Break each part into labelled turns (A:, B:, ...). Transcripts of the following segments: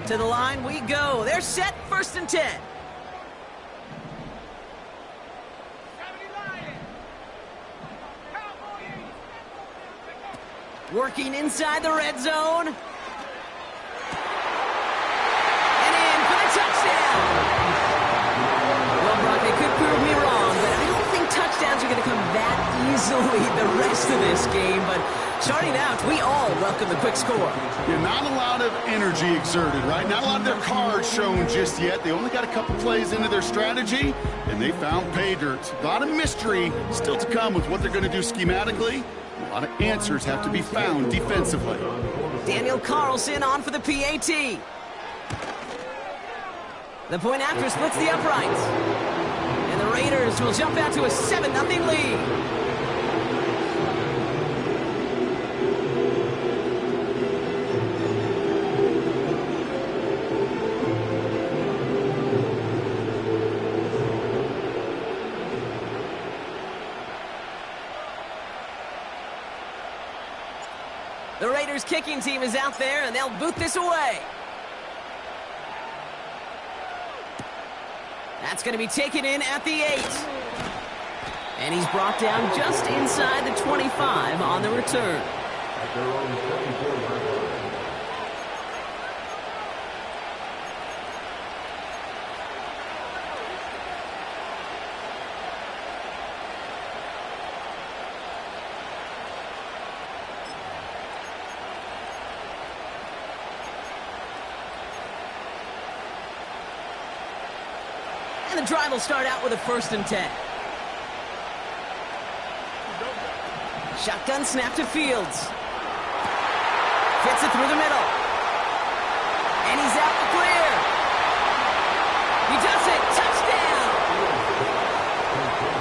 A: To the line we go. They're set, 1st and 10. Working inside the red zone. And in for the touchdown. Well, Brock, they could prove me wrong, but I don't think touchdowns are going to come that easily the rest of this game. But starting out, we all welcome the quick score.
B: Yeah, not a lot of energy exerted, right? Not a lot of their cards shown just yet. They only got a couple plays into their strategy, and they found pay dirt. A lot of mystery still to come with what they're going to do schematically. A lot of answers have to be found defensively.
A: Daniel Carlson on for the PAT. The point after splits the uprights. And the Raiders will jump out to a 7-0 lead. The Raiders kicking team is out there, and they'll boot this away. That's going to be taken in at the 8. And he's brought down just inside the 25 on the return. The drive will start out with a 1st and 10. Shotgun snap to Fields. Fits it through the middle. And he's out the clear. He does it. Touchdown!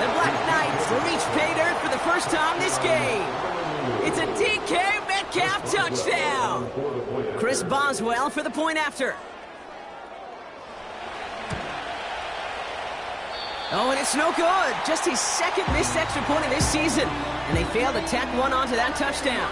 A: The Black Knights reach pay dirt for the first time this game. It's a DK Metcalf touchdown. Chris Boswell for the point after. Oh, and it's no good. Just his 2nd missed extra point of this season. And they failed to tack one onto that touchdown.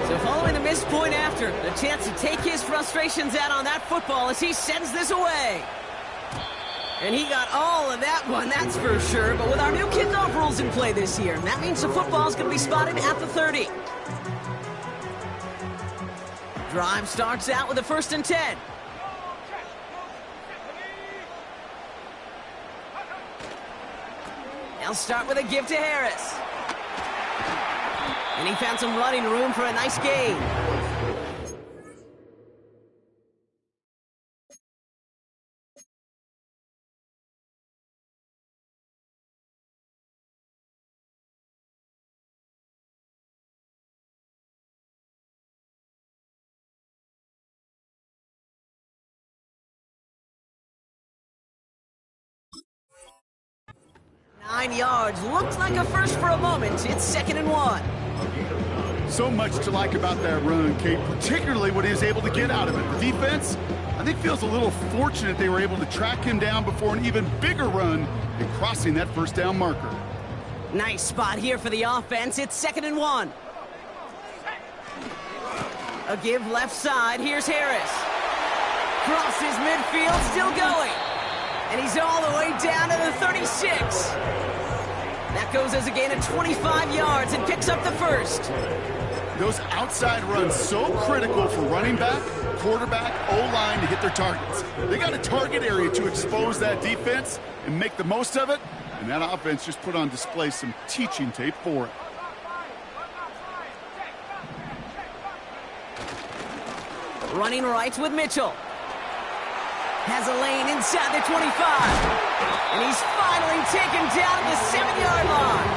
A: So following the missed point after, the chance to take his frustrations out on that football as he sends this away. And he got all of that one, that's for sure. But with our new kickoff rules in play this year, that means the football is going to be spotted at the 30. Drive starts out with a 1st and 10. They'll start with a give to Harris. And he found some running room for a nice gain. Nine yards. Looked like a first for a moment. It's 2nd and 1.
B: So much to like about that run, Kate, particularly what he was able to get out of it. The defense, I think, feels a little fortunate they were able to track him down before an even bigger run and crossing that 1st down marker.
A: Nice spot here for the offense. It's 2nd and 1. A give left side. Here's Harris. Crosses midfield, still going. And he's all the way down to the 36. That goes as a gain of 25 yards and picks up the 1st.
B: Those outside runs so critical for running back, quarterback, O-line to hit their targets. They got a target area to expose that defense and make the most of it, and that offense just put on display some teaching tape for it.
A: Running right with Mitchell. Has a lane inside the 25. And he's finally taken down at the 7-yard line.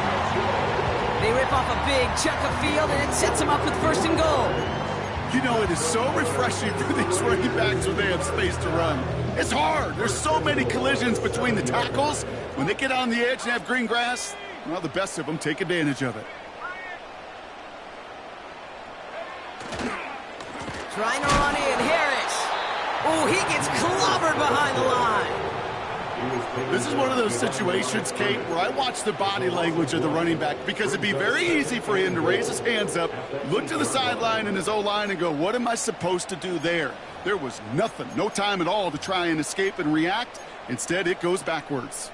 A: They rip off a big chunk of field, and it sets him up with 1st and goal.
B: You know, it is so refreshing for these running backs when they have space to run. It's hard. There's so many collisions between the tackles. When they get on the edge and have green grass, well, the best of them take advantage of it.
A: Trying to run in, Harris. Oh, he gets clobbered behind the line.
B: This is one of those situations, Kate, where I watch the body language of the running back because it'd be very easy for him to raise his hands up, look to the sideline in his O-line and go, what am I supposed to do there? There was nothing, no time at all to try and escape and react. Instead, it goes backwards.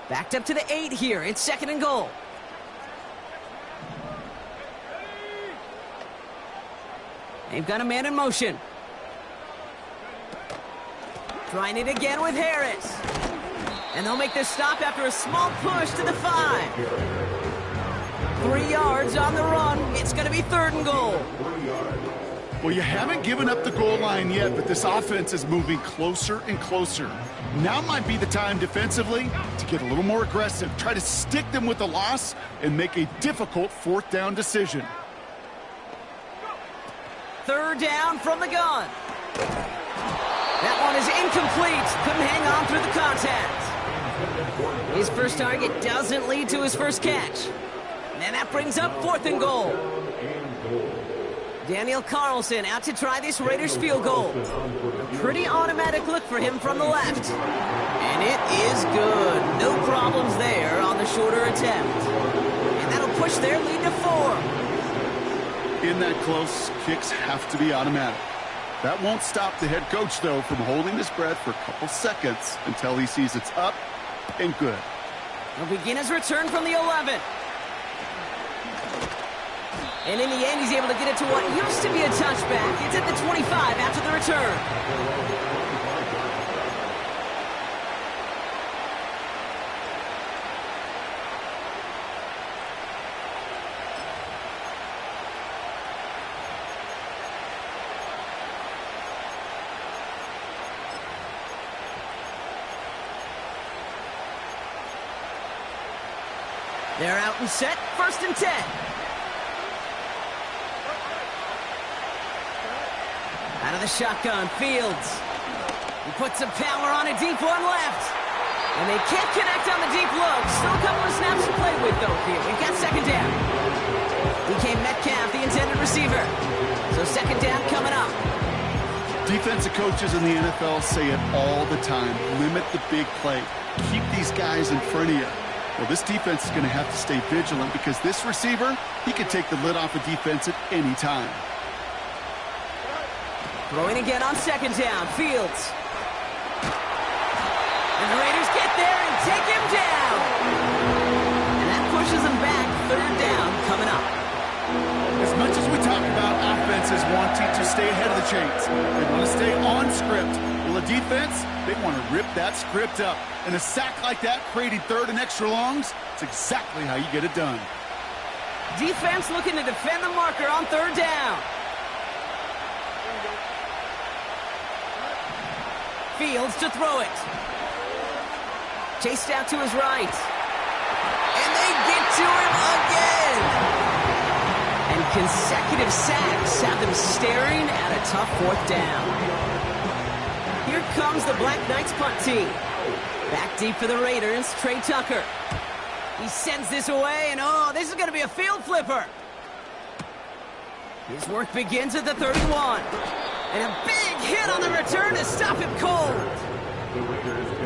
A: Backed up to the 8 here. It's 2nd and goal. They've got a man in motion. Trying it again with Harris. And they'll make this stop after a small push to the 5. 3 yards on the run. It's going to be 3rd and goal.
B: Well, you haven't given up the goal line yet, but this offense is moving closer and closer. Now might be the time defensively to get a little more aggressive, try to stick them with the loss, and make a difficult 4th down decision.
A: 3rd down from the gun. That one is incomplete. Couldn't hang on through the contact. His first target doesn't lead to his first catch. And that brings up 4th and goal. Daniel Carlson out to try this Raiders field goal. A pretty automatic look for him from the left. And it is good. No problems there on the shorter attempt. And that'll push their lead to 4.
B: In that close, kicks have to be automatic. That won't stop the head coach, though, from holding his breath for a couple seconds until he sees it's up and good.
A: He'll begin his return from the 11. And in the end, he's able to get it to what used to be a touchback. It's at the 25 after the return. They're out and set, 1st and 10. Out of the shotgun, Fields. He puts some power on a deep one left. And they can't connect on the deep look. Still a couple of snaps to play with, though, here. We've got 2nd down. DK Metcalf, the intended receiver. So 2nd down coming up.
B: Defensive coaches in the NFL say it all the time. Limit the big play. Keep these guys in front of you. Well, this defense is going to have to stay vigilant because this receiver, he can take the lid off a defense at any time.
A: Throwing again on 2nd down, Fields. And the Raiders get there and take him down. And that pushes them back, 3rd down coming up.
B: As much as we talk about offenses wanting to stay ahead of the chains, they want to stay on script. Well, the defense, they want to rip that script up. And a sack like that, creating 3rd and extra longs, it's exactly how you get it done.
A: Defense looking to defend the marker on 3rd down. Fields to throw it. Chased out to his right. And they get to him again. And consecutive sacks have them staring at a tough 4th down. Here comes the Black Knights punt team. Back deep for the Raiders, Trey Tucker. He sends this away, and oh, this is going to be a field flipper. His work begins at the 31. And a big hit on the return to stop him cold.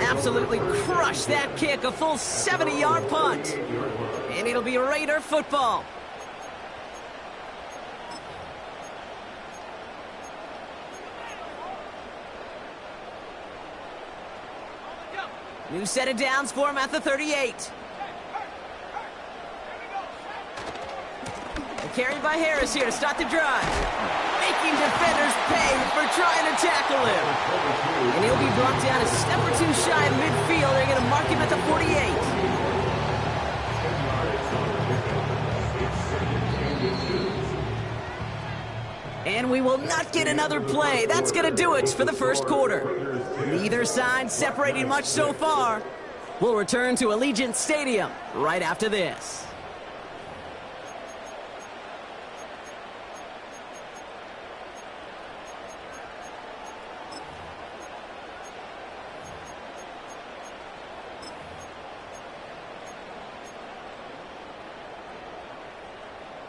A: Absolutely crushed that kick, a full 70-yard punt. And it'll be Raider football. New set of downs for him at the 38. Carried by Harris here to start the drive. Making defenders pay for trying to tackle him. And he'll be brought down a step or 2 shy of midfield. They're going to mark him at the 48. And we will not get another play. That's going to do it for the 1st quarter. Neither side separating much so far. We'll return to Allegiant Stadium right after this.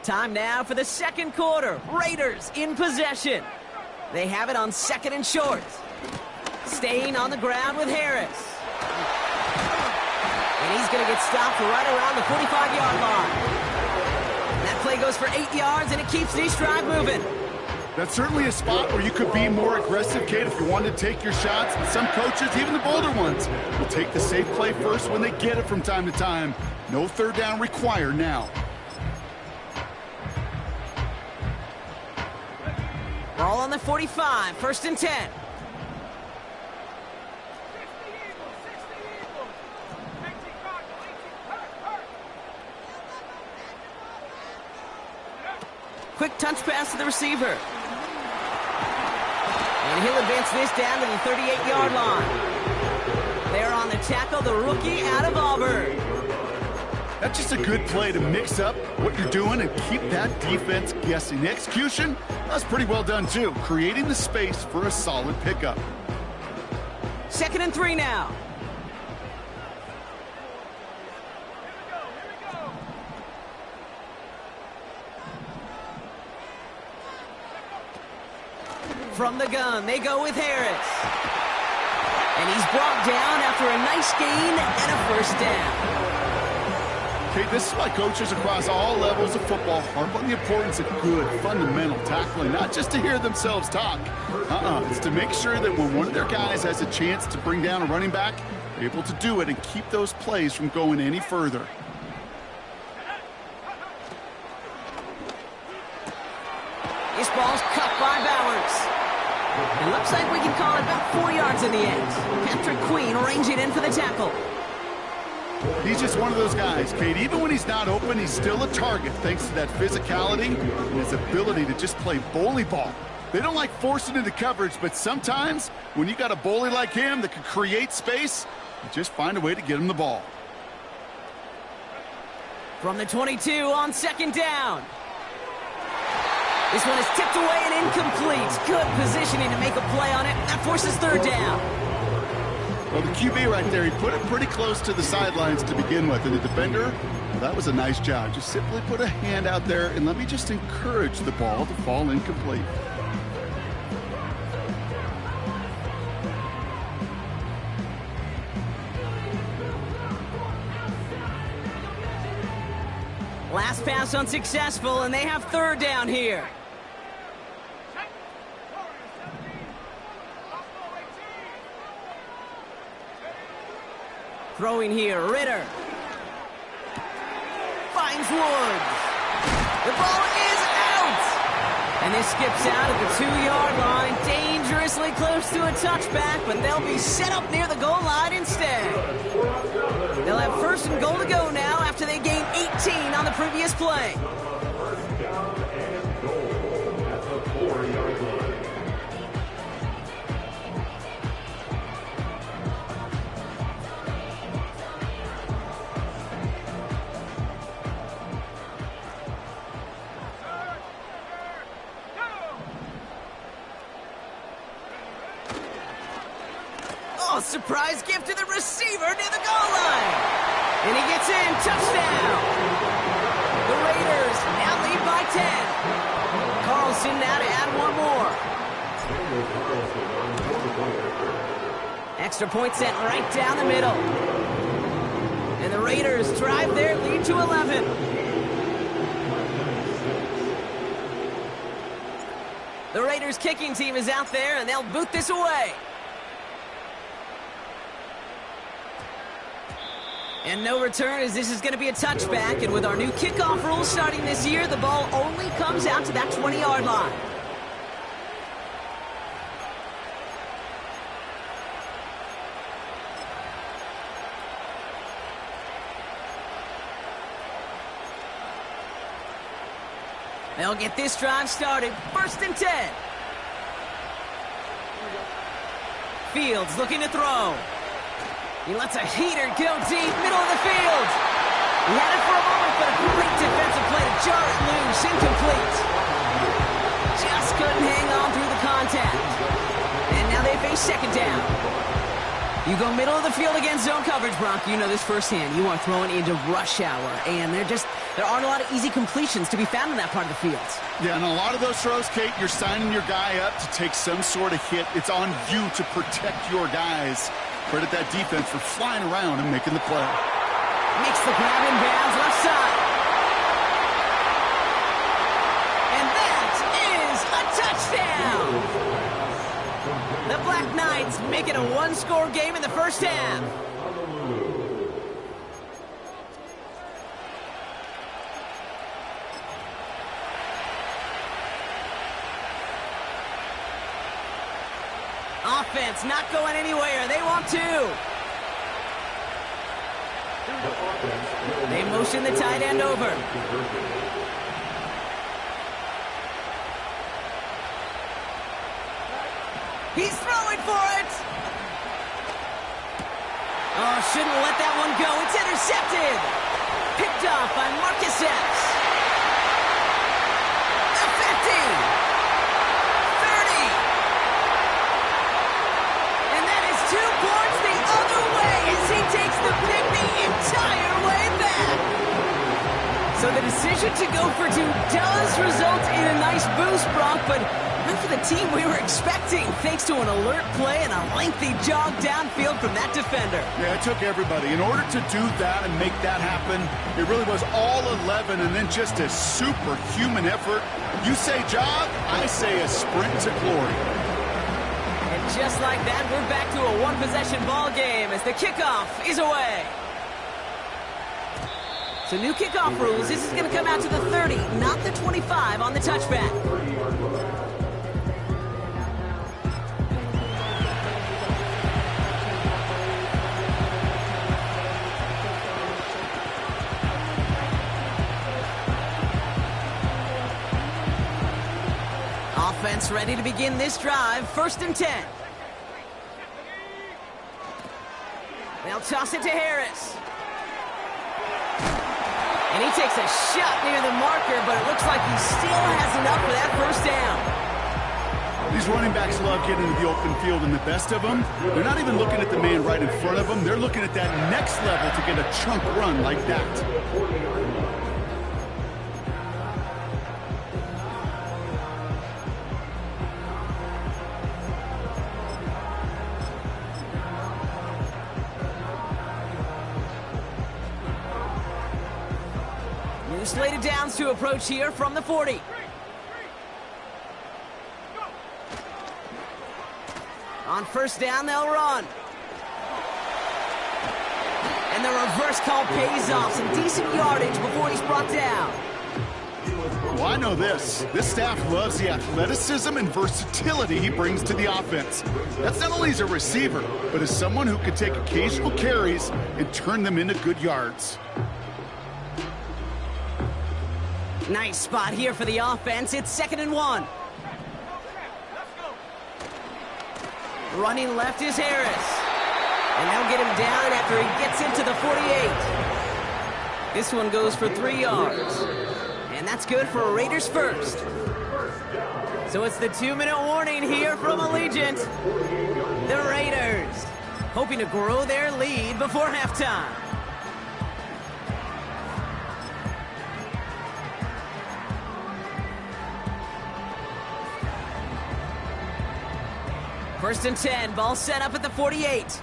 A: Time now for the 2nd quarter. Raiders in possession. They have it on 2nd and short. Staying on the ground with Harris. And he's going to get stopped right around the 45-yard line. That play goes for 8 yards, and it keeps this drive moving.
B: That's certainly a spot where you could be more aggressive, Kate, if you wanted to take your shots. And some coaches, even the bolder ones, will take the safe play first when they get it from time to time. No third down required now.
A: Ball on the 45, 1st and 10. Quick touch pass to the receiver. And he'll advance this down to the 38-yard line. There on the tackle, the rookie out of Auburn.
B: That's just a good play to mix up what you're doing and keep that defense guessing. The execution, that's pretty well done too, creating the space for a solid pickup.
A: 2nd and 3 now. From the gun, they go with Harris. And he's brought down after a nice gain and a 1st down.
B: Okay, this is why coaches across all levels of football harp on the importance of good, fundamental tackling, not just to hear themselves talk. It's to make sure that when one of their guys has a chance to bring down a running back, they're able to do it and keep those plays from going any further.
A: This ball's cut by Bowers. It looks like we can call it about 4 yards in the end. Patrick Queen arranging in for the tackle.
B: He's just one of those guys, Kate. Even when he's not open, he's still a target thanks to that physicality and his ability to just play bully ball. They don't like forcing into coverage, but sometimes when you got a bully like him that can create space, you just find a way to get him the ball.
A: From the 22 on 2nd down. This one is tipped away and incomplete. Good positioning to make a play on it. That forces 3rd down.
B: Well, the QB right there, he put it pretty close to the sidelines to begin with. And the defender, well, that was a nice job. Just simply put a hand out there and let me just encourage the ball to fall incomplete.
A: Last pass unsuccessful, and they have 3rd down here. Throwing here, Ritter. Finds Woods. The ball is out! And this skips out at the 2-yard line, dangerously close to a touchback, but they'll be set up near the goal line instead. They'll have 1st and goal to go now after they gain 18 on the previous play. Oh, surprise gift to the receiver near the goal line. And he gets in, touchdown. The Raiders now lead by 10. Carlson now to add one more. Extra point sent right down the middle. And the Raiders drive their lead to 11. The Raiders kicking team is out there, and they'll boot this away. And no return, as this is going to be a touchback. And with our new kickoff rules starting this year, the ball only comes out to that 20-yard line. They'll get this drive started. 1st and 10. Fields looking to throw. He lets a heater go deep, middle of the field. He had it for a moment, but a great defensive play to jar it loose, incomplete. Just couldn't hang on through the contact. And now they face 2nd down. You go middle of the field against zone coverage, Bronco. You know this firsthand. You are throwing into rush hour, and there aren't a lot of easy completions to be found in that part of the field.
B: Yeah, and a lot of those throws, Kate, you're signing your guy up to take some sort of hit. It's on you to protect your guys. Credit that defense for flying around and making the play.
A: Makes the grab in bounds left side. And that is a touchdown! The Black Knights make it a one-score game in the first half. Offense not going anywhere. They want to. They motion the tight end over. He's throwing for it. Oh, shouldn't let that one go. It's intercepted. Picked off by Marcus Epps. The 50. 30. And that is 2 points the other way as he takes the pick the entire way back. So the decision to go for 2 does result in a nice boost, Brock, but not for the team we were expecting, thanks to an alert play and a lengthy jog downfield from that defender.
B: Yeah, it took everybody. In order to do that and make that happen, it really was all 11 and then just a superhuman effort. You say jog, I say a sprint to glory.
A: And just like that, we're back to a one-possession ball game as the kickoff is away. So new kickoff rules. This is going to come out to the 30, not the 25 on the touchback. Offense ready to begin this drive. 1st and 10. They'll toss it to Harris. And he takes a shot near the marker, but it looks like he still has enough for that 1st down.
B: These running backs love getting into the open field, and the best of them, they're not even looking at the man right in front of them. They're looking at that next level to get a chunk run like that.
A: Slated downs to approach here from the 40. On 1st down, they'll run. And the reverse call pays off. Some decent yardage before he's brought down.
B: Well, I know this. This staff loves the athleticism and versatility he brings to the offense. That's not only as a receiver, but as someone who can take occasional carries and turn them into good yards.
A: Nice spot here for the offense. It's 2nd and 1. Running left is Harris. And they'll get him down after he gets into the 48. This one goes for 3 yards. And that's good for Raiders 1st. So it's the 2-minute warning here from Allegiant. The Raiders hoping to grow their lead before halftime. First and 10, ball set up at the 48.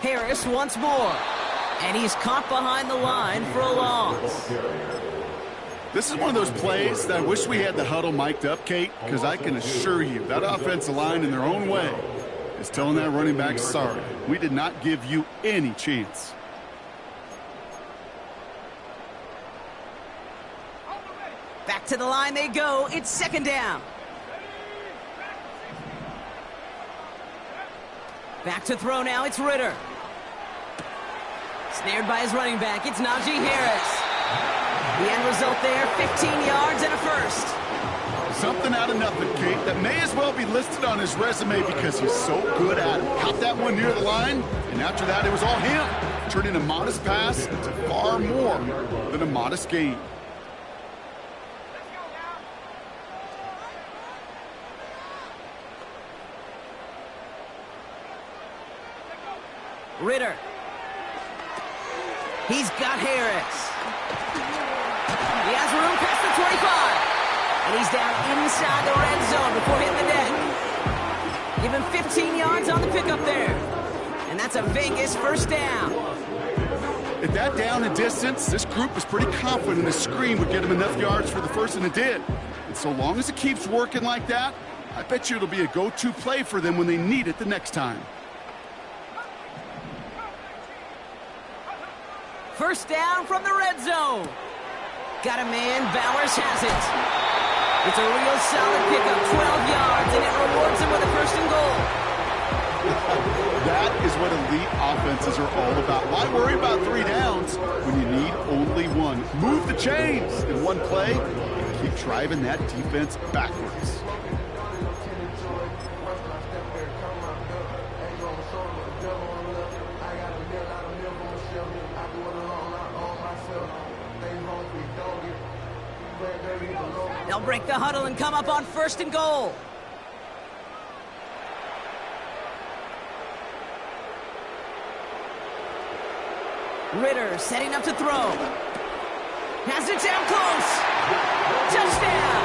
A: Harris once more. And he's caught behind the line for a loss.
B: This is one of those plays that I wish we had the huddle mic'd up, Kate, because I can assure you that offensive line in their own way is telling that running back, sorry, we did not give you any chance.
A: Back to the line they go. It's 2nd down. Back to throw now. It's Ritter. Snared by his running back. It's Najee Harris. The end result there, 15 yards and a 1st.
B: Something out of nothing, Kate, that may as well be listed on his resume because he's so good at it. Caught that one near the line, and after that, it was all him. Turning a modest pass into far more than a modest gain.
A: Ritter. He's got Harris. He has room past the 25. And he's down inside the red zone before hitting the net. Give him 15 yards on the pickup there. And that's a Vegas first down.
B: At that down and distance, this group was pretty confident the screen would get him enough yards for the first, and it did. And so long as it keeps working like that, I bet you it'll be a go-to play for them when they need it the next time.
A: First down from the red zone. Got a man, Bowers has it. It's a real solid pickup, 12 yards, and it rewards him with a first and goal.
B: That is what elite offenses are all about. Why worry about 3 downs when you need only one? Move the chains in one play and keep driving that defense backwards.
A: They'll break the huddle and come up on first and goal. Ritter setting up to throw. Has it down close. Touchdown.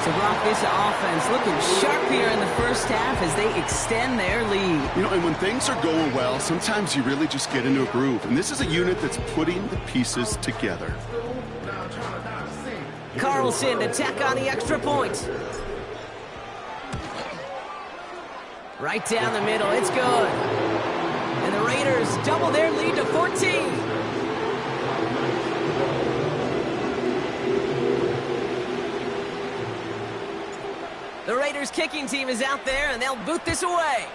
A: So, Brock, this offense looking sharp here in the first half as they extend their lead.
B: You know, and when things are going well, sometimes you really just get into a groove. And this is a unit that's putting the pieces together.
A: Carlson to tack on the extra point. Right down the middle. It's good. And the Raiders double their lead to 14. The Raiders kicking team is out there, and they'll boot this away.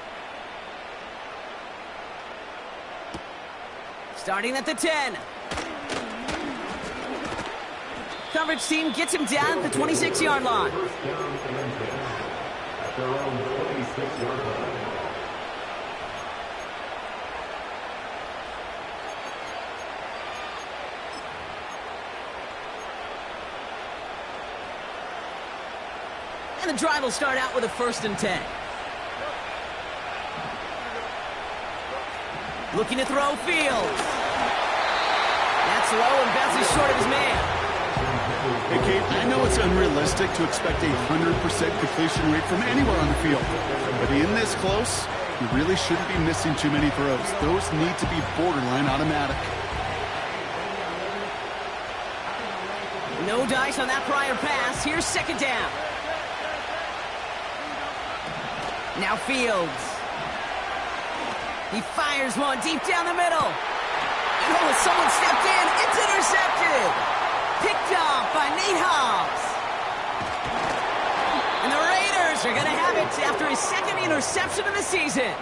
A: Starting at the 10. Coverage team gets him down at the 26-yard line. And the drive will start out with a 1st and 10. Looking to throw Fields. That's low and bounces short of his man.
B: Hey, Kate, I know it's unrealistic to expect a 100% completion rate from anywhere on the field. But in this close, you really shouldn't be missing too many throws. Those need to be borderline automatic.
A: No dice on that prior pass. Here's 2nd down. Now Fields. He fires one deep down the middle. Oh, someone stepped in. It's intercepted. Picked off by Nate Hobbs. And the Raiders are going to have it after his 2nd interception of the season.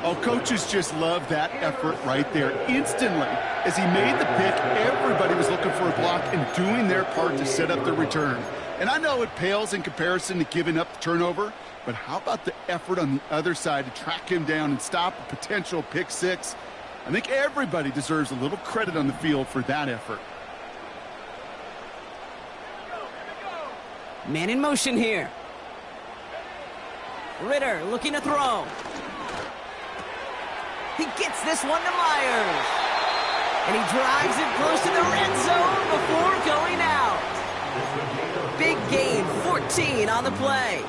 B: Oh, coaches just love that effort right there. Instantly, as he made the pick, everybody was looking for a block and doing their part to set up the return. And I know it pales in comparison to giving up the turnover, but how about the effort on the other side to track him down and stop a potential pick 6? I think everybody deserves a little credit on the field for that effort.
A: Man in motion here. Ritter looking to throw. He gets this one to Myers. And he drives it close to the red zone before going out. Big gain, 14 on the play.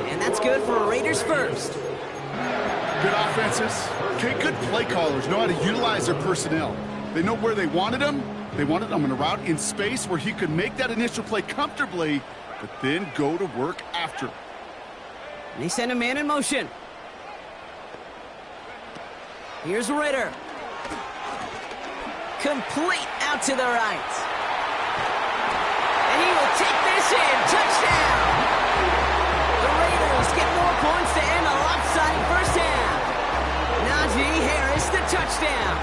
A: And that's good for a Raiders first.
B: Good offenses. Okay, good play callers know how to utilize their personnel. They know where they wanted them. They wanted them on a route in space where he could make that initial play comfortably, but then go to work after.
A: They send a man in motion. Here's Ritter. Complete out to the right. And he will take this in. Touchdown! The Raiders get more points to end a lopsided first half. Najee Harris, the touchdown.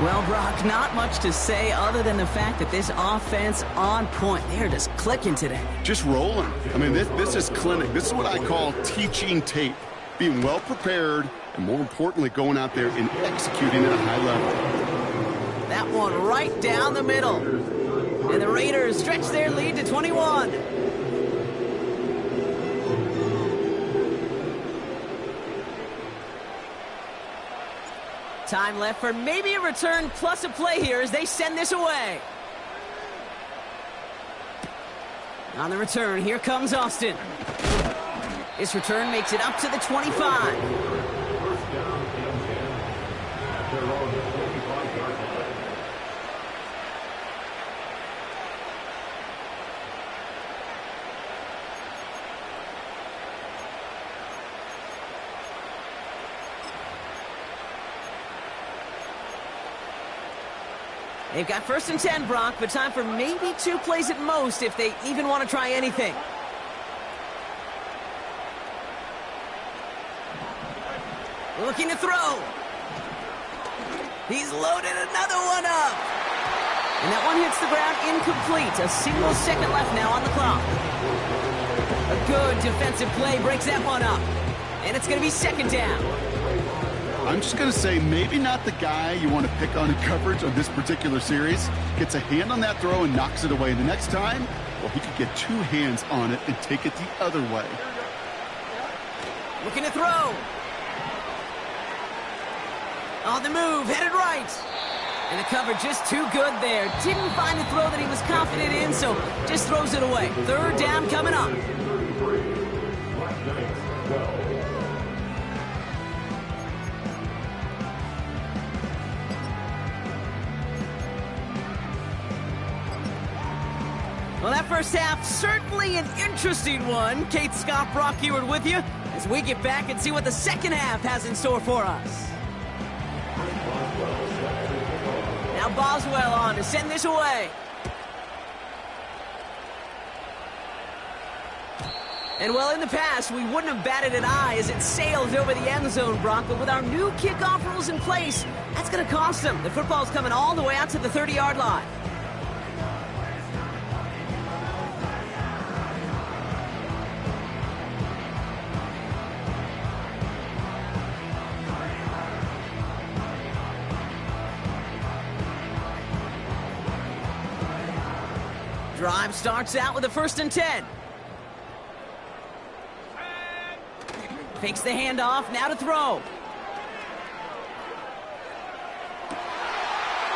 A: Well, Brock, not much to say other than the fact that this offense on point. They're just clicking today.
B: Just rolling. I mean, this is clinic. This is what I call teaching tape. Being well prepared, and more importantly, going out there and executing at a high level.
A: That one right down the middle. And the Raiders stretch their lead to 21. Time left for maybe a return plus a play here as they send this away. On the return, here comes Austin. This return makes it up to the 25. They've got 1st and 10, Brock, but time for maybe 2 plays at most if they even want to try anything. Looking to throw. He's loaded another one up. And that one hits the ground incomplete. A single second left now on the clock. A good defensive play breaks that one up. And it's going to be 2nd down.
B: I'm just going to say maybe not the guy you want to pick on in coverage on this particular series. Gets a hand on that throw and knocks it away. The next time, well, he could get 2 hands on it and take it the other way.
A: Looking to throw. On the move, headed right. And the cover just too good there. Didn't find a throw that he was confident in, so just throws it away. 3rd down coming up. Well, that first half, certainly an interesting one. Kate, Scott, Brock Ewart with you as we get back and see what the second half has in store for us. Now Boswell on to send this away. And well, in the past, we wouldn't have batted an eye as it sailed over the end zone, Brock. But with our new kickoff rules in place, that's going to cost them. The football's coming all the way out to the 30-yard line. Drive starts out with a 1st and 10. Fakes the handoff, now to throw.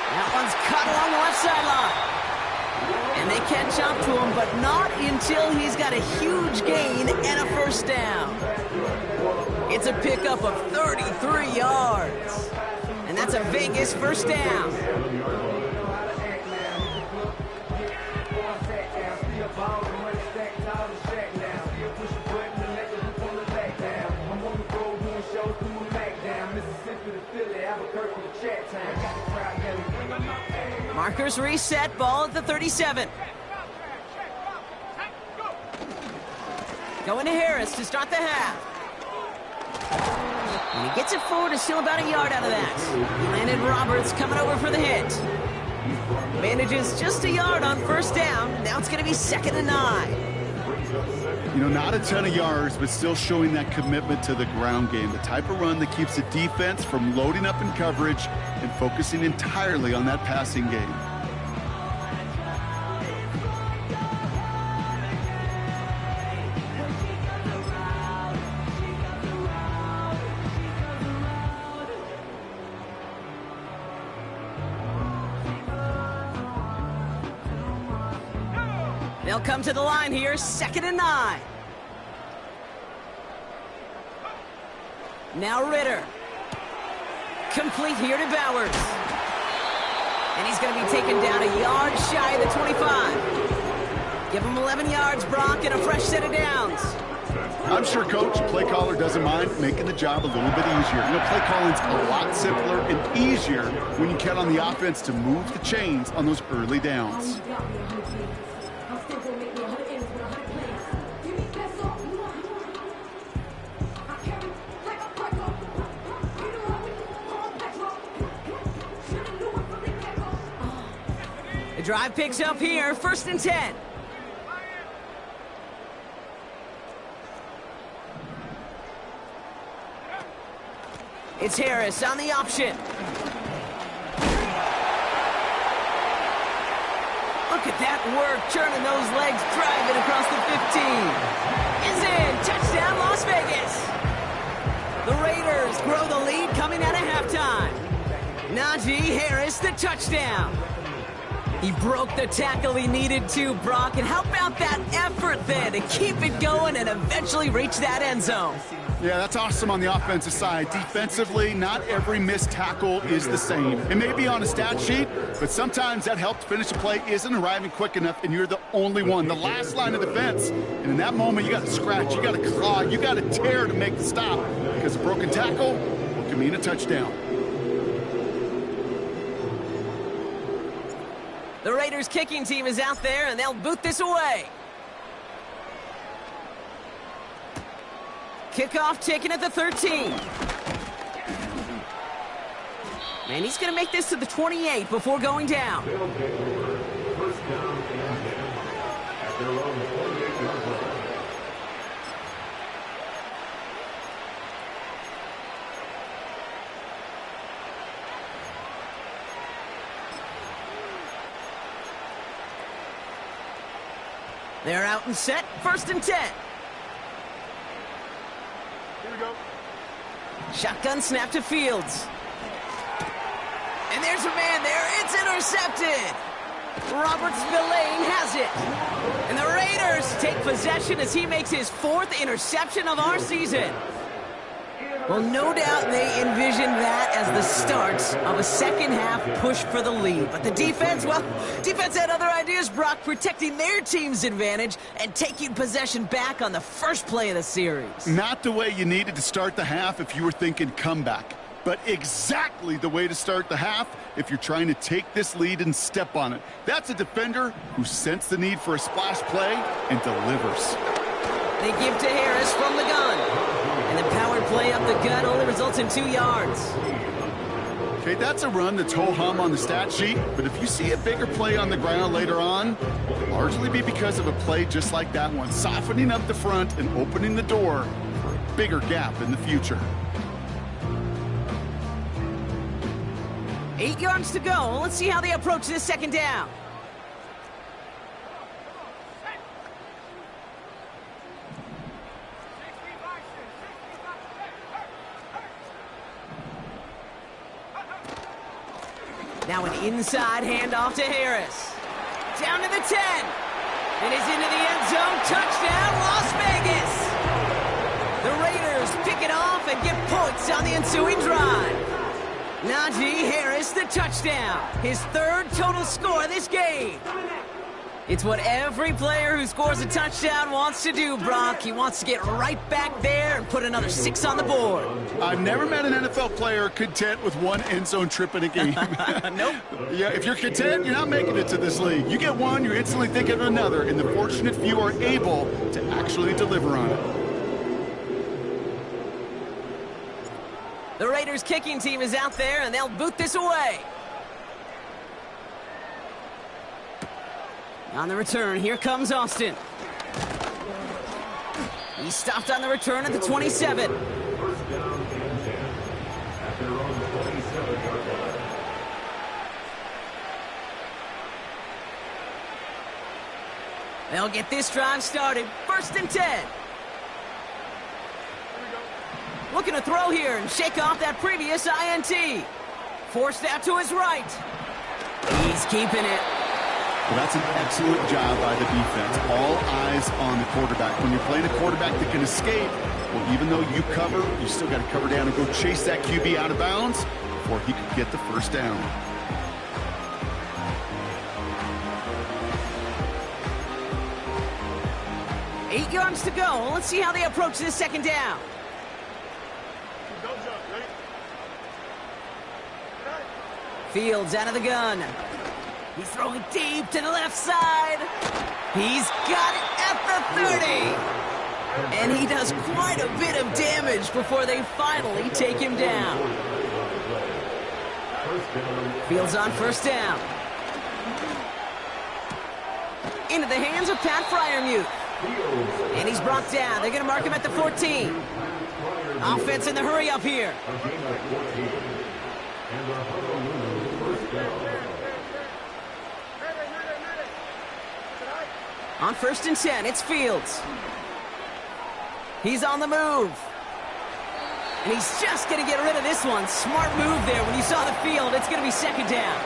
A: That one's cut along the left sideline. And they catch up to him, but not until he's got a huge gain and a 1st down. It's a pickup of 33 yards. And that's a Vegas 1st down. Markers reset, ball at the 37. Going to Harris to start the half. And he gets it forward, is still about a yard out of that. Landon Roberts coming over for the hit. Manages just a yard on 1st down. Now it's going to be 2nd and 9.
B: You know, not a ton of yards, but still showing that commitment to the ground game. The type of run that keeps the defense from loading up in coverage and focusing entirely on that passing game.
A: They'll come to the line here, 2nd and 9. Now Ritter. Complete here to Bowers. And he's going to be taken down a yard shy of the 25. Give him 11 yards, Brock, and a fresh set of downs.
B: I'm sure, Coach, play caller doesn't mind making the job a little bit easier. You know, play calling's a lot simpler and easier when you count on the offense to move the chains on those early downs.
A: The drive picks up here, 1st and 10. It's Harris on the option. Look at that work, turning those legs, driving across the 15. Is in, touchdown Las Vegas. The Raiders grow the lead coming out of halftime. Najee Harris, the touchdown. He broke the tackle he needed to, Brock. And how about that effort then to keep it going and eventually reach that end zone?
B: Yeah, that's awesome on the offensive side. Defensively, not every missed tackle is the same. It may be on a stat sheet, but sometimes that help to finish a play isn't arriving quick enough, and you're the only one, the last line of defense. And in that moment, you got to scratch, you got to claw, you got to tear to make the stop, because a broken tackle can mean a touchdown.
A: The Raiders kicking team is out there, and they'll boot this away. Kickoff taken at the 13. And he's going to make this to the 28 before going down. They're out and set, 1st and 10.
B: Here we go.
A: Shotgun snap to Fields. And there's a man there. It's intercepted. Robert Spillane has it. And the Raiders take possession as he makes his 4th interception of our season. Well, no doubt they envisioned that as the start of a second-half push for the lead. But the defense, well, defense had other ideas, Brock, protecting their team's advantage and taking possession back on the first play of the series.
B: Not the way you needed to start the half if you were thinking comeback, but exactly the way to start the half if you're trying to take this lead and step on it. That's a defender who sensed the need for a splash play and delivers.
A: They give to Harris from the gun. And the powered play up the gut only results in 2 yards.
B: Okay, that's a run that's ho-hum on the stat sheet, but if you see a bigger play on the ground later on, it'll largely be because of a play just like that one, softening up the front and opening the door for a bigger gap in the future.
A: 8 yards to go. Let's see how they approach this second down. Now an inside handoff to Harris. Down to the 10. And is into the end zone. Touchdown, Las Vegas. The Raiders pick it off and get points on the ensuing drive. Najee Harris, the touchdown. His 3rd total score this game. It's what every player who scores a touchdown wants to do, Brock. He wants to get right back there and put another 6 on the board.
B: I've never met an NFL player content with 1 end zone trip in a game.
A: Nope.
B: Yeah, if you're content, you're not making it to this league. You get one, you're instantly thinking of another, and the fortunate few are able to actually deliver on it.
A: The Raiders kicking team is out there, and they'll boot this away. On the return, here comes Austin. He stopped on the return at the 27. They'll get this drive started. 1st and 10. Looking to throw here and shake off that previous INT. Forced out to his right. He's keeping it.
B: Well, that's an excellent job by the defense. All eyes on the quarterback. When you're playing a quarterback that can escape, well, even though you cover, you still got to cover down and go chase that QB out of bounds before he could get the first down.
A: Eight yards to go. Let's see how they approach this second down. Fields out of the gun. He's throwing deep to the left side. He's got it at the 30. And he does quite a bit of damage before they finally take him down. Fields on 1st down. Into the hands of Pat Freiermuth. And he's brought down. They're going to mark him at the 14. Offense in the hurry up here. On 1st and 10, it's Fields. He's on the move. And he's just going to get rid of this one. Smart move there. When you saw the field, it's going to be 2nd down.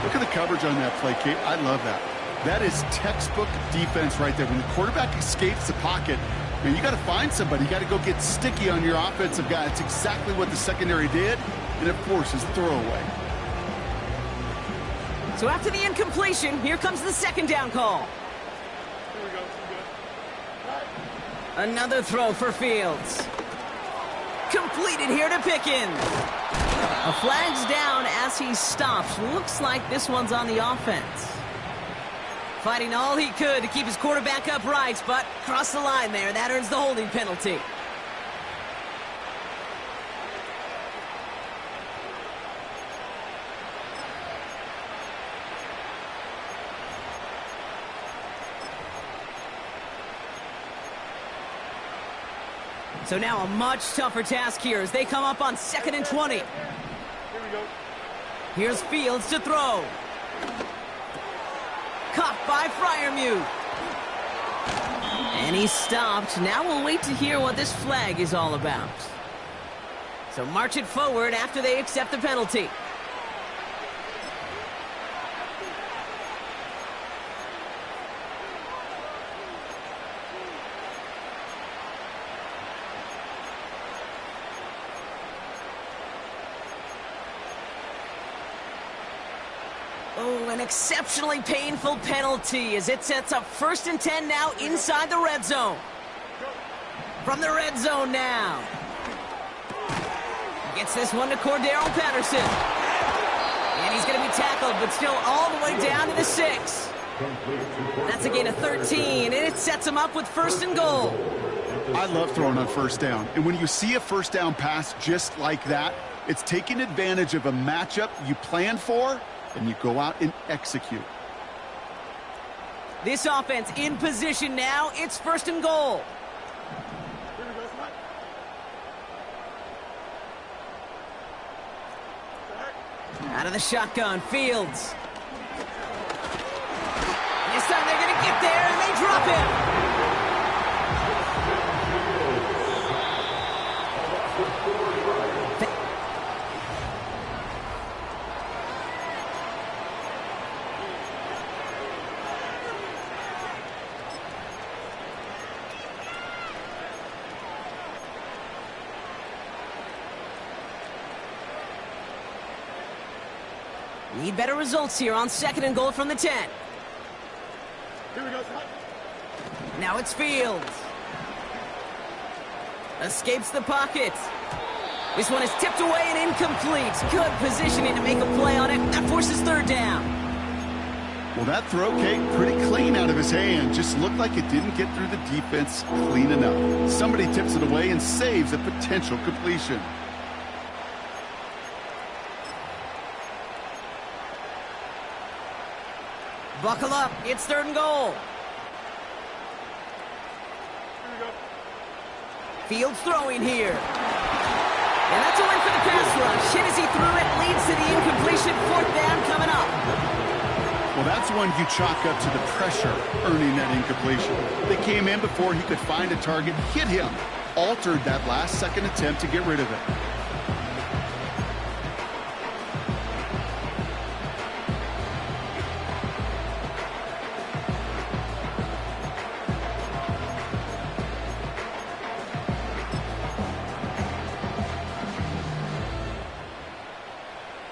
B: Look at the coverage on that play, Kate. I love that. That is textbook defense right there. When the quarterback escapes the pocket, man, you got to find somebody. You got to go get sticky on your offensive guy. It's exactly what the secondary did, and it forces throwaway.
A: So after the incompletion, here comes the second down call.
C: Here we go.
A: Another throw for Fields. Completed here to Pickens. A flag's down as he stops. Looks like this one's on the offense. Fighting all he could to keep his quarterback upright, but crossed the line there. That earns the holding penalty. So now a much tougher task here as they come up on 2nd and 20.
C: Here we go.
A: Here's Fields to throw. Caught by Freiermuth. And he stopped. Now we'll wait to hear what this flag is all about. So march it forward after they accept the penalty. Oh, an exceptionally painful penalty as it sets up 1st and 10 now inside the red zone. From the red zone now. Gets this one to Cordero Patterson. And he's going to be tackled, but still all the way down to the 6. That's a gain of 13, and it sets him up with 1st and goal.
B: I love throwing on 1st down. And when you see a 1st down pass just like that, it's taking advantage of a matchup you planned for, and you go out and execute.
A: This offense in position now. It's 1st and goal.
C: Here we go.
A: Out of the shotgun, Fields. This time they're going to get there, and they drop him. Need better results here on 2nd and goal from the 10.
C: Here we go.
A: Now it's Fields. Escapes the pocket. This one is tipped away and incomplete. Good positioning to make a play on it. That forces 3rd down.
B: Well, that throw, Kate, pretty clean out of his hand. Just looked like it didn't get through the defense clean enough. Somebody tips it away and saves a potential completion.
A: Buckle up. It's 3rd and goal.
C: Here we go.
A: Fields throwing here. And that's a win for the pass rush. Hit as he threw it. Leads to the incompletion. 4th down coming up.
B: Well, that's one you chalk up to the pressure earning that incompletion. They came in before he could find a target, hit him, altered that last second attempt to get rid of it.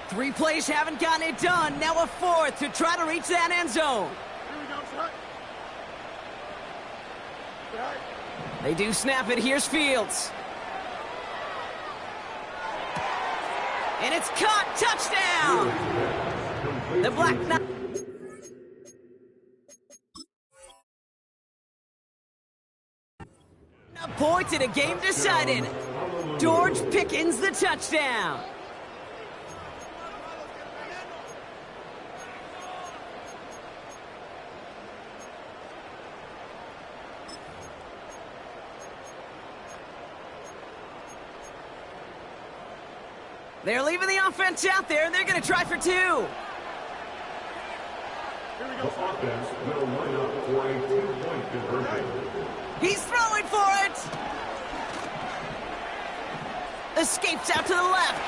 A: Three plays haven't gotten it done. Now a 4th to try to reach that end zone.
C: Here we go. Shot. Right.
A: They do snap it. Here's Fields. And it's caught. Touchdown! The Black Knight. A point and a game decided. George Pickens the touchdown. They're leaving the offense out there, and they're going to try for 2.
C: Here we go.
D: The offense will line up for a 2-point conversion.
A: He's throwing for it. Escapes out to the left.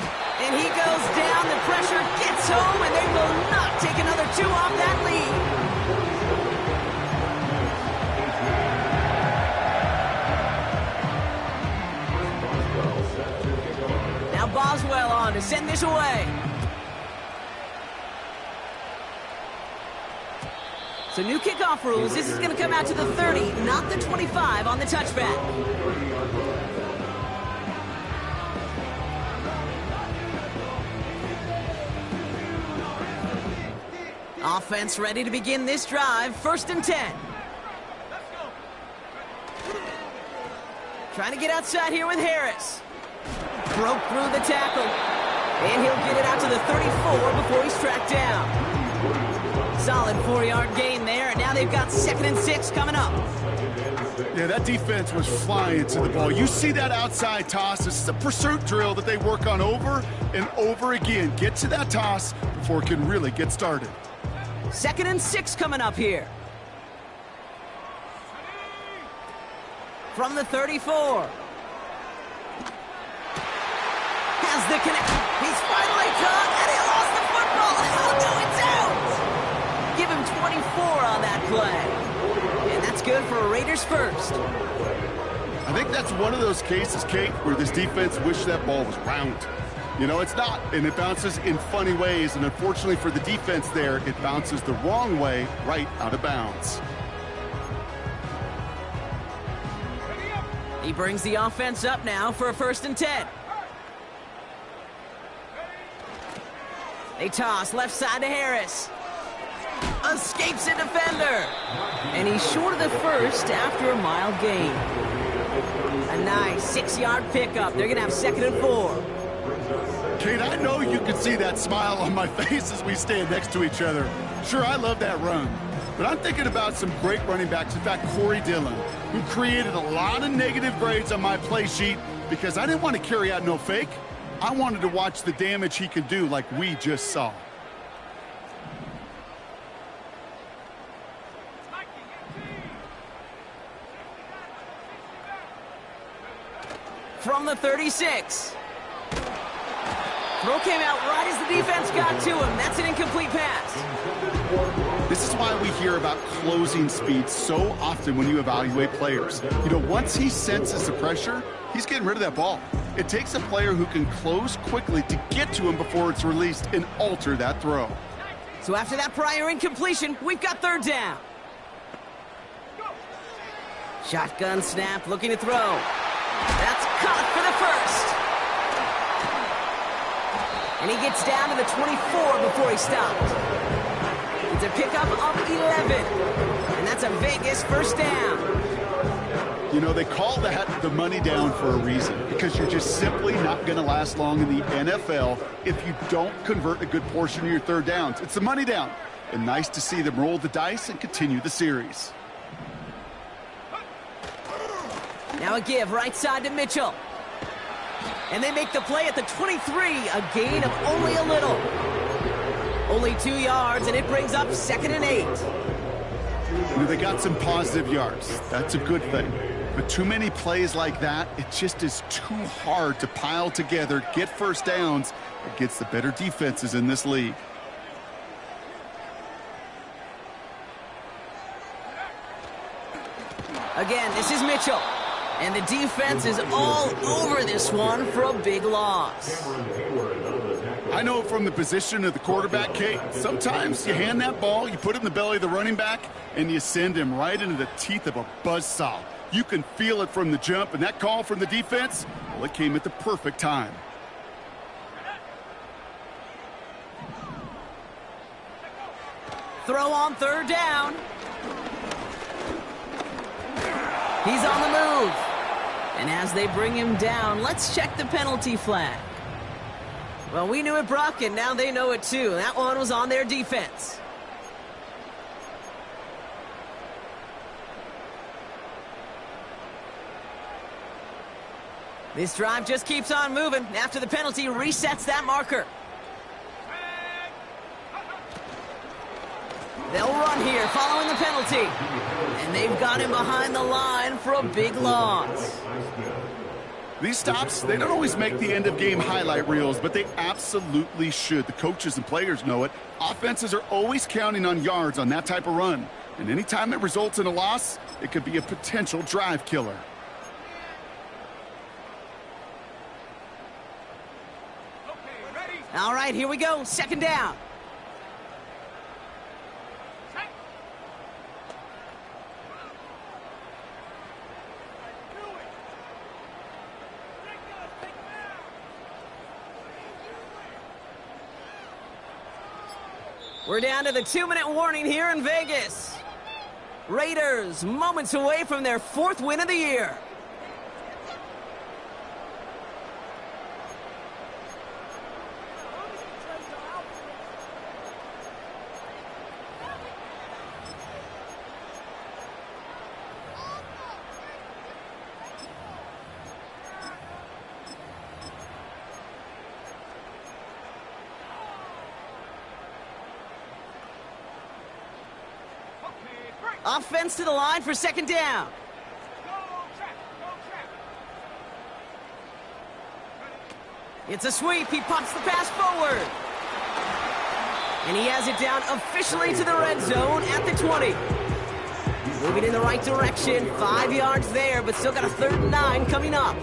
A: And he goes down, the pressure gets home, and they will not take another 2 off that lead. Now Boswell on to send this away. So new kickoff rules, this is going to come out to the 30, not the 25 on the touchback. Offense ready to begin this drive, 1st and 10. Trying to get outside here with Harris. Broke through the tackle. And he'll get it out to the 34 before he's tracked down. Solid 4-yard gain there, and now they've got 2nd and 6 coming up.
B: Yeah, that defense was flying to the ball. You see that outside toss. This is a pursuit drill that they work on over and over again. Get to that toss before it can really get started.
A: 2nd and 6 coming up here. From the 34. Has the connect. He's finally caught, and he lost the football. Oh, no, it's out. Give him 24 on that play. And that's good for a Raiders first.
B: I think that's one of those cases, Kate, where this defense wished that ball was round. You know, it's not, and it bounces in funny ways, and unfortunately for the defense there, it bounces the wrong way right out of bounds.
A: He brings the offense up now for a 1st and 10. They toss left side to Harris. Escapes a defender. And he's short of the first after a mild gain. A nice 6-yard pickup. They're going to have 2nd and 4.
B: Kate, I know you can see that smile on my face as we stand next to each other. Sure, I love that run. But I'm thinking about some great running backs. In fact, Corey Dillon, who created a lot of negative grades on my play sheet because I didn't want to carry out no fake. I wanted to watch the damage he could do like we just saw.
A: From the 36. Throw came out right as the defense got to him. That's an incomplete pass.
B: This is why we hear about closing speed so often when you evaluate players. You know, once he senses the pressure, he's getting rid of that ball. It takes a player who can close quickly to get to him before it's released and alter that throw.
A: So after that prior incompletion, we've got 3rd down. Shotgun snap, looking to throw. That's caught for the 1st. And he gets down to the 24 before he stopped. It's a pickup of 11. And that's a Vegas 1st down.
B: You know, they call that the money down for a reason, because you're just simply not going to last long in the NFL if you don't convert a good portion of your 3rd downs. It's the money down. And nice to see them roll the dice and continue the series.
A: Now a give right side to Mitchell. And they make the play at the 23, a gain of only a little. Only 2 yards, and it brings up 2nd and 8.
B: You know, they got some positive yards. That's a good thing. But too many plays like that, it just is too hard to pile together, get 1st downs against the better defenses in this league.
A: Again, this is Mitchell. And the defense is all over this one for a big loss.
B: I know from the position of the quarterback, Kate, sometimes you hand that ball, you put it in the belly of the running back, and you send him right into the teeth of a buzzsaw. You can feel it from the jump, and that call from the defense, well, it came at the perfect time.
A: Throw on 3rd down. He's on the move. And as they bring him down, let's check the penalty flag. Well, we knew it, Brock, and now they know it too. That one was on their defense. This drive just keeps on moving. After the penalty, resets that marker. They'll run here following the penalty. And they've got him behind the line for a big loss.
B: These stops, they don't always make the end-of-game highlight reels, but they absolutely should. The coaches and players know it. Offenses are always counting on yards on that type of run. And anytime it results in a loss, it could be a potential drive killer.
A: All right, here we go. Second down. We're down to the 2-minute warning here in Vegas. Raiders moments away from their 4th win of the year. Offense to the line for second down. It's a sweep. He pops the pass forward. And he has it down officially to the red zone at the 20. Moving in the right direction. 5 yards there, but still got a 3rd and 9 coming up.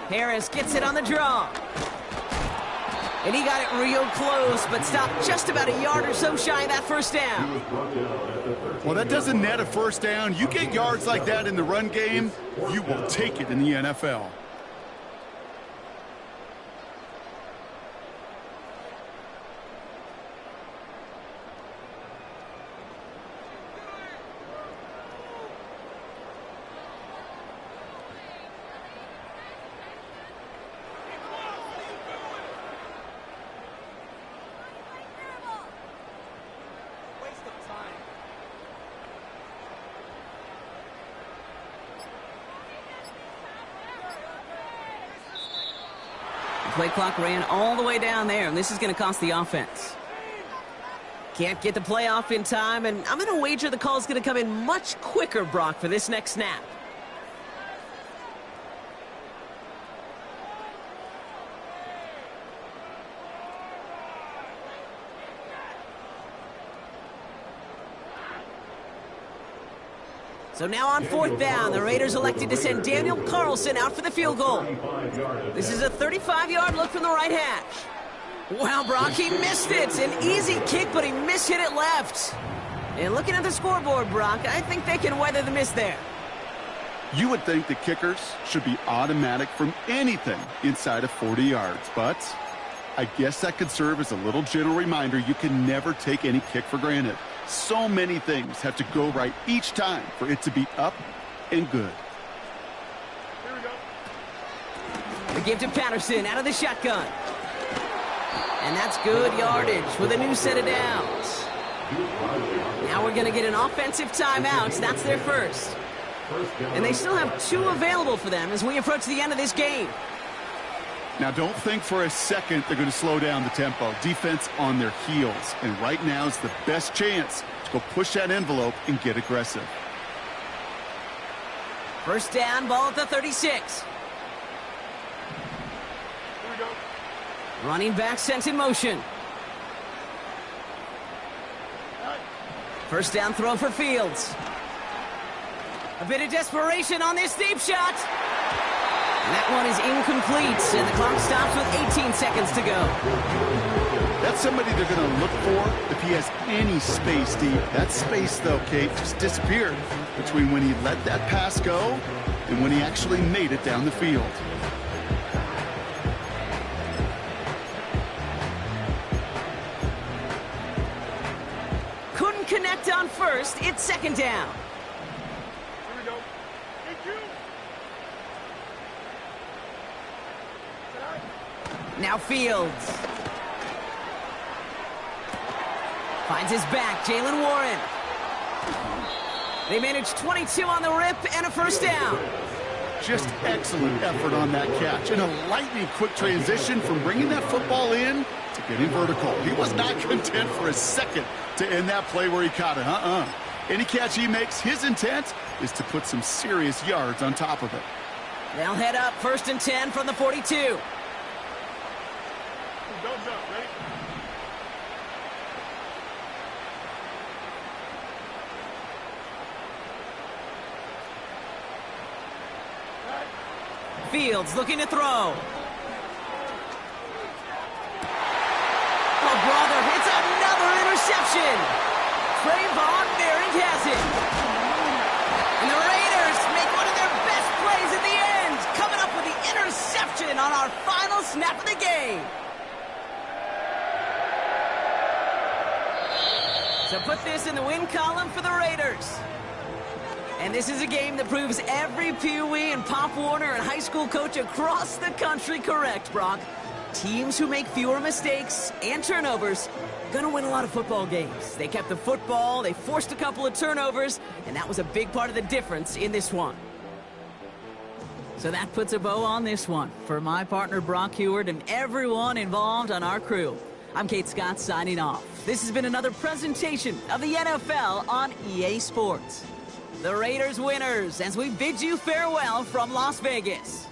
A: Harris gets it on the draw. And he got it real close, but stopped just about a yard or so shy of that first down.
B: Well, that doesn't net a first down. You get yards like that in the run game, you will take it in the NFL.
A: Play clock ran all the way down there, and this is going to cost the offense. Can't get the play off in time, and I'm going to wager the call is going to come in much quicker, Brock, for this next snap. So now on 4th down, the Raiders elected to send Daniel Carlson out for the field goal. This is a 35-yard look from the right hash. Wow, Brock, he missed it. An easy kick, but he mishit it left. And looking at the scoreboard, Brock, I think they can weather the miss there.
B: You would think the kickers should be automatic from anything inside of 40 yards, but I guess that could serve as a little gentle reminder you can never take any kick for granted. So many things have to go right each time for it to be up and good.
C: Here we go.
A: The give to Patterson out of the shotgun. And that's good yardage with a new set of downs. Now we're going to get an offensive timeout. That's their first. And they still have 2 available for them as we approach the end of this game.
B: Now, don't think for a second they're going to slow down the tempo. Defense on their heels. And right now is the best chance to go push that envelope and get aggressive.
A: First down, ball at the 36.
C: Here we go.
A: Running back sent in motion. First down throw for Fields. A bit of desperation on this deep shot. And that one is incomplete, and the clock stops with 18 seconds to go.
B: That's somebody they're going to look for if he has any space deep. That space, though, Kate, just disappeared between when he let that pass go and when he actually made it down the field.
A: connect on first. It's second down.
C: Here we go. Thank you.
A: Now Fields. Finds his back, Jalen Warren. They manage 22 on the rip and a first down.
B: Just excellent effort on that catch. And a lightning quick transition from bringing that football in to getting vertical. He was not content for a second to end that play where he caught it. Any catch he makes, his intent is to put some serious yards on top of it.
A: They'll head up 1st and 10 from the 42.
C: Thumbs up. Ready?
A: Fields looking to throw. Oh, brother, it's another interception. Trayvon Merrick has it. And the Raiders make one of their best plays in the end, coming up with the interception on our final snap of the game. So put this in the win column for the Raiders. And this is a game that proves every Pee Wee and Pop Warner and high school coach across the country correct, Brock. Teams who make fewer mistakes and turnovers gonna win a lot of football games. They kept the football, they forced a couple of turnovers, and that was a big part of the difference in this one. So that puts a bow on this one. For my partner Brock Heward and everyone involved on our crew, I'm Kate Scott signing off. This has been another presentation of the NFL on EA Sports. The Raiders winners as we bid you farewell from Las Vegas.